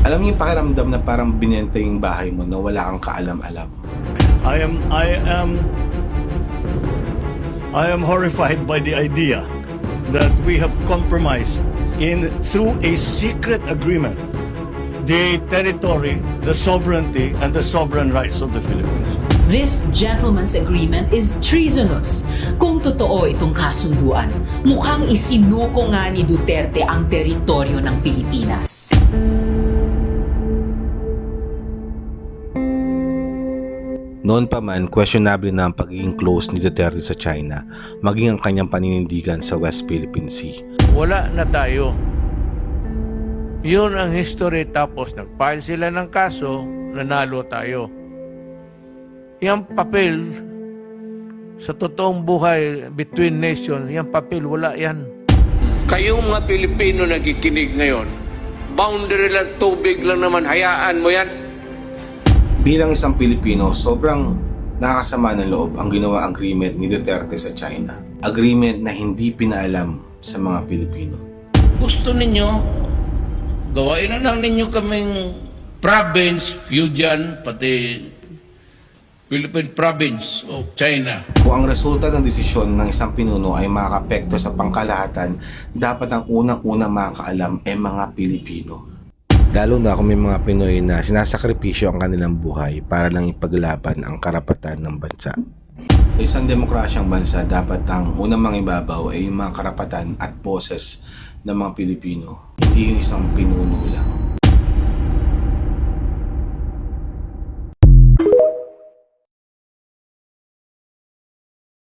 Alam niyo yung pakiramdam na parang binenta yung bahay mo na wala kang kaalam-alam. I am horrified by the idea that we have compromised through a secret agreement the territory, the sovereignty, and the sovereign rights of the Philippines. This gentleman's agreement is treasonous. Kung totoo itong kasunduan, mukhang isinuko nga ni Duterte ang teritoryo ng Pilipinas. Noon pa man, questionable na ang pagiging close ni Duterte sa China, maging ang kanyang paninindigan sa West Philippine Sea. Wala na tayo. Yun ang history, tapos nag-file sila ng kaso, nanalo tayo. Yung papel, sa totoong buhay between nations, yung papel, wala yan. Kayong mga Pilipino nakikinig ngayon, boundary lang, tubig lang naman, hayaan mo yan. Bilang isang Pilipino, sobrang nakakasama ng loob ang ginawa agreement ni Duterte sa China. Agreement na hindi pinaalam sa mga Pilipino. Gusto ninyo, gawain na lang ninyo kaming province, Fujian, pati Philippine Province of China. Kung ang resulta ng desisyon ng isang pinuno ay makakapekto sa pangkalahatan, dapat ang unang-unang makakaalam ay mga Pilipino. Lalo na kung may mga Pinoy na sinasakripisyo ang kanilang buhay para lang ipaglaban ang karapatan ng bansa. Sa isang demokrasyang bansa, dapat ang unang mangibabaw ay yung mga karapatan at boses ng mga Pilipino, hindi yung isang pinuno lang.